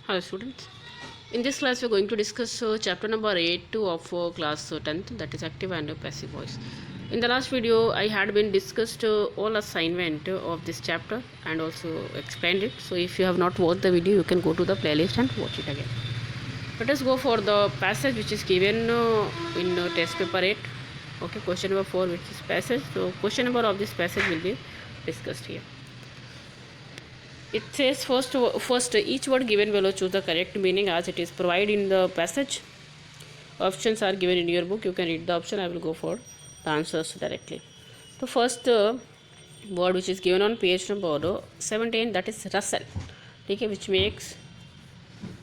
Hello students. In this class we are going to discuss chapter number 8 of class 10th, that is active and passive voice. In the last video I had been discussed all assignment of this chapter and also explained it. So if you have not watched the video you can go to the playlist and watch it again. Let us go for the passage which is given in test paper 8. Okay, question number 4 which is passage. So question number of this passage will be discussed here. It says first each word given below choose the correct meaning as it is provided in the passage. Options are given in your book. You can read the option. I will go for the answers directly. So first word which is given on page number 17, that is rustle. Okay, which makes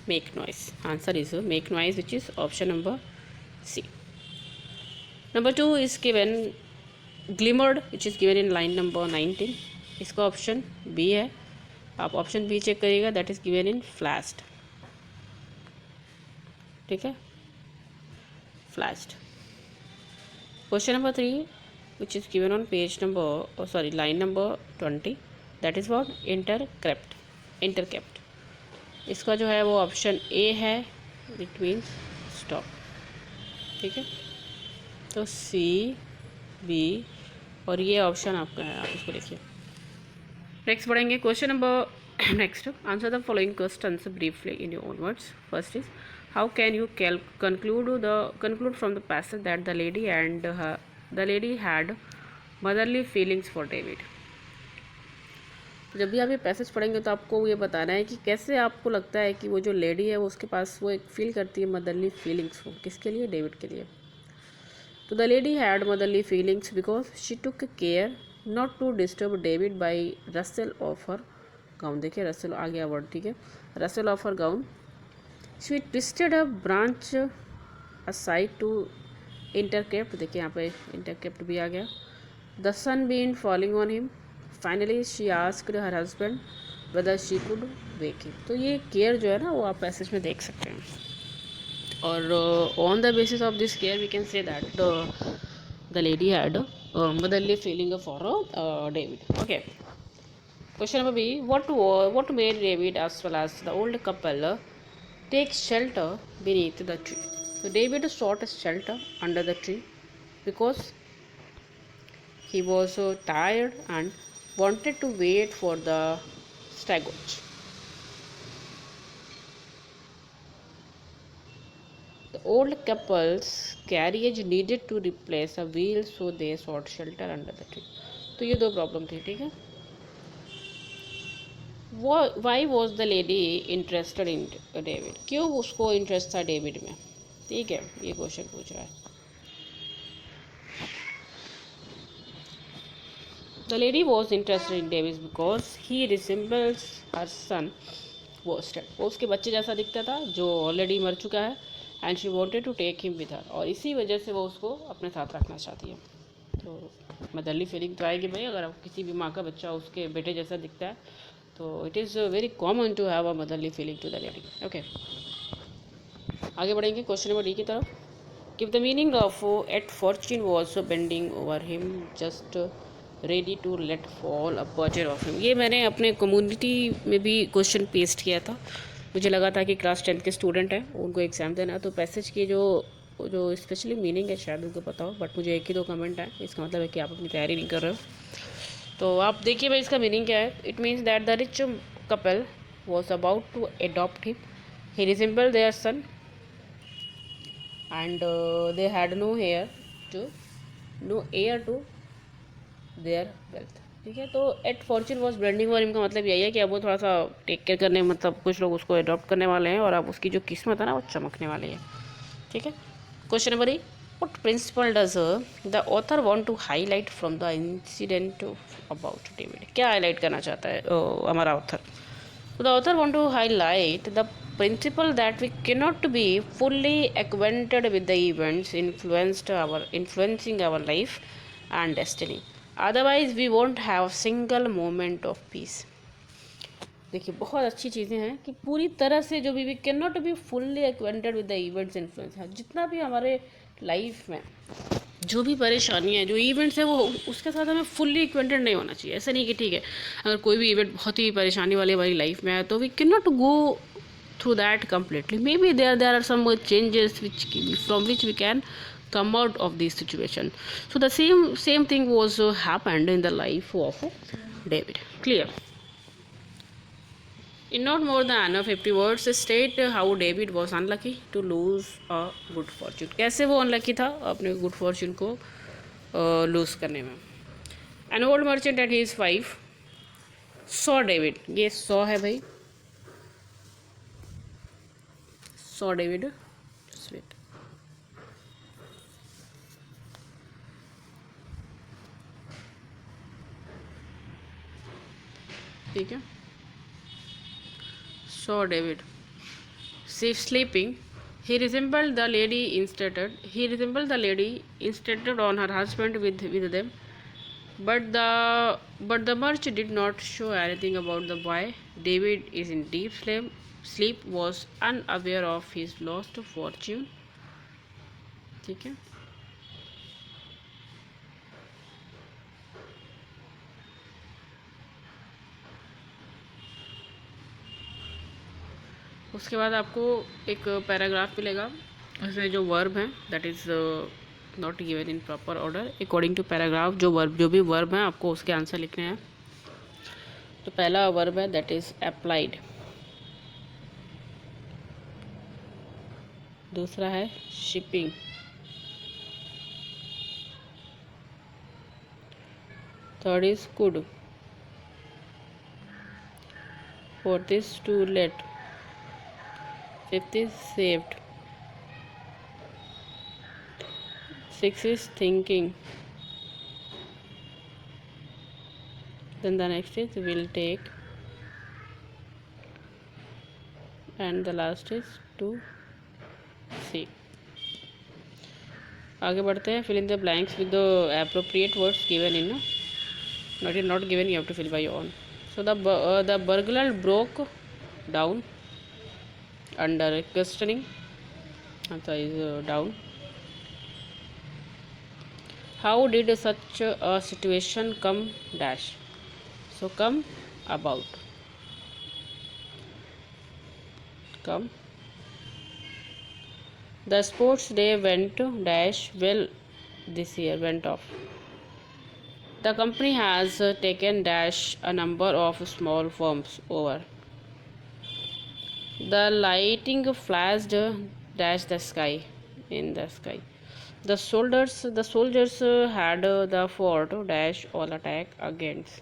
make noise. Answer is make noise, which is option number C. Number 2 is given glimmered, which is given in line number 19. इसका option B है. आप option B check करिएगा, that is given in flashed. ठीक है, flashed. Question number 3 which is given on page number line number 20, that is what intercept. Intercept इसका जो है वो ऑप्शन ए है, इट मीन्स स्टॉप. ठीक है, तो सी बी और ये ऑप्शन आपका है, आप इसको लिखिए. नेक्स्ट पढ़ेंगे question number next. Answer the following questions briefly in your own words. First is how can you conclude from the passage that the lady had motherly feelings for David. जब भी आप ये पैसेज पढ़ेंगे तो आपको ये बताना है कि कैसे आपको लगता है कि वो जो लेडी है वो उसके पास वो एक फील करती है मदरली फीलिंग्स को. किसके लिए? डेविड के लिए. तो the lady had motherly feelings because she took care not to disturb David by rustle of her gown. देखिए रसल आ गया वर्ड. ठीक है, rustle of her gown. She twisted a branch aside to intercept. देखिए यहाँ पे intercept भी आ गया. The sunbeam falling on him. Finally she asked her husband whether she could wake him. तो ये केयर जो है ना वो आप पैसेज में देख सकते हैं. और on the basis of this care we can say that the lady had motherly feeling for David. Okay. Question number B. What made David as well as the old couple take shelter beneath the tree? So David sought shelter under the tree because he was tired and wanted to wait for the stagwatch. The old couple's carriage needed to replace a wheel, so they sought shelter under the tree. तो ये दो problem थी. ठीक है, why was the lady interested in David? क्यों उसको interest था David में? ठीक है, ये क्वेश्चन पूछ रहा है. The lady was interested in David because he resembles her son was dead. वो उसके बच्चे जैसा दिखता था जो ऑलरेडी मर चुका है. And she wanted to take him with her. और इसी वजह से वो उसको अपने साथ रखना चाहती है. तो मदरली फीलिंग तो आएगी भाई. अगर किसी भी माँ का बच्चा उसके बेटे जैसा दिखता है तो it is very common to have a motherly feeling to the lady. Okay, आगे बढ़ेंगे क्वेश्चन नंबर डी की तरफ. Give the meaning of at fortune was bending over him just ready to let fall a percher of him. ये मैंने अपने community में भी question paste किया था. मुझे लगा था कि क्लास 10 के स्टूडेंट हैं उनको एग्ज़ाम देना, तो पैसेज की जो स्पेशली मीनिंग है शायद उनको पता हो, बट मुझे एक ही दो कमेंट आए. इसका मतलब है कि आप अपनी तैयारी नहीं कर रहे हो. तो आप देखिए भाई इसका मीनिंग क्या है. It means that the rich couple was about to adopt him. He resemble their son and they had no heir to their wealth. ठीक है, तो at fortune was blending for him का मतलब यही है कि अब वो थोड़ा सा टेक केयर करने, मतलब कुछ लोग उसको अडॉप्ट करने वाले हैं और अब उसकी जो किस्मत है ना वो चमकने वाली है. ठीक है, question number 8. What principle does the author want to highlight from the incident about David? क्या हाईलाइट करना चाहता है हमारा author? The author want to highlight the principle that we cannot be fully acquainted with the events influencing our life and destiny. Otherwise we won't have single moment of peace. देखिए बहुत अच्छी चीज़ें हैं कि पूरी तरह से जो भी we can not be fully acquainted with the events influence है. जितना भी हमारे लाइफ में जो भी परेशानी है, जो इवेंट्स है, वो उसके साथ हमें फुल्ली एक्वेंटेड नहीं होना चाहिए. ऐसा नहीं कि ठीक है अगर कोई भी इवेंट बहुत ही परेशानी वाली हमारी लाइफ में है तो we can not go through that completely. Maybe there are some changes which from which we can come out of this situation. So the same thing was happened in the life of David. Clear? In not more than 50 words, state how David was unlucky to lose a good fortune. कैसे वो unlucky था अपने good fortune को lose करने में. An old merchant and his wife saw David. ये saw है भाई. Saw David. Just wait. ठीक है. Saw David. She sleeping. He resembled the lady instated on her husband with them. But the merchant did not show anything about the boy. David is in deep sleep, was unaware of his lost fortune. ठीक है. उसके बाद आपको एक paragraph मिलेगा, उसमें जो verb हैं that is not given in proper order according to paragraph. जो भी वर्ब हैं आपको उसके आंसर लिखने हैं. तो पहला वर्ब है दैट इज़ अप्लाइड. दूसरा है shipping. Third is could. Fourth is to let. Fifth is saved. Sixth is thinking. Then the next is will take. And the last is to see. आगे बढ़ते हैं. Fill in the blanks with the appropriate words given in. Not given, you have to fill by your own. So the burglar broke down under questioning. Answer is down. How did such a situation come dash? So come about. Come. The sports day went dash well this year. Went off. The company has taken dash a number of small firms over. The lightning flashed dash the sky in the sky. The soldiers had the fort dash all attack against.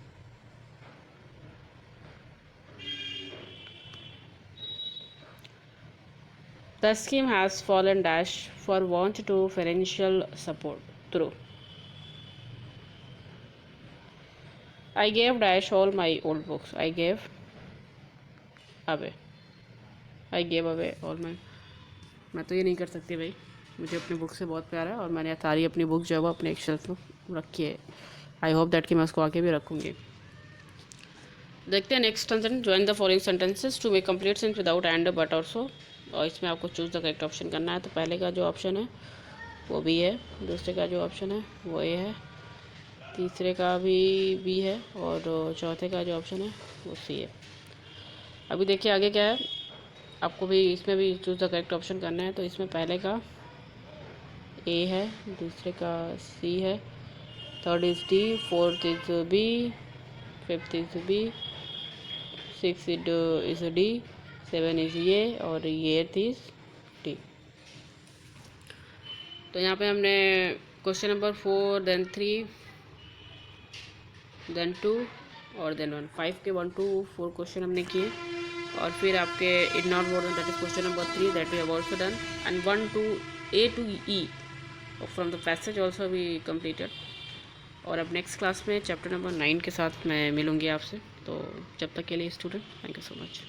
The scheme has fallen dash for want to financial support through. I gave dash all my old books. I gave away all my. मैं तो ये नहीं कर सकती भाई, मुझे अपनी book से बहुत प्यार है और मैंने सारी अपनी बुक जो है वो अपने एक शेल्फ में रखी है. आई होप दैट कि मैं उसको आगे भी रखूँगी. देखते हैं next sentence. Join the following sentences to make complete sense without and but also. और इसमें आपको चूज़ द करेक्ट ऑप्शन करना है. तो पहले का जो ऑप्शन है वो बी है, दूसरे का जो ऑप्शन है वो ए है, तीसरे का भी बी है और चौथे का जो ऑप्शन है वो सी है. अभी देखिए आगे क्या है. आपको भी इसमें भी चूज़ द करेक्ट ऑप्शन करना है. तो इसमें पहले का ए है, दूसरे का सी है, third is D, fourth is B, fifth is B, six is D, seven is ये और ये एट्थ इज़ डी. तो यहाँ पे हमने क्वेश्चन नंबर 4 देन 3 देन 2 और देन 1, 5 के 1 to 4 क्वेश्चन हमने किए. और फिर आपके it not more than that is question number 3 that we have also done and 1 to A to E from the passage also we completed. और अब next class में चैप्टर नंबर 9 के साथ मैं मिलूँगी आपसे. तो जब तक के लिए student, thank you so much.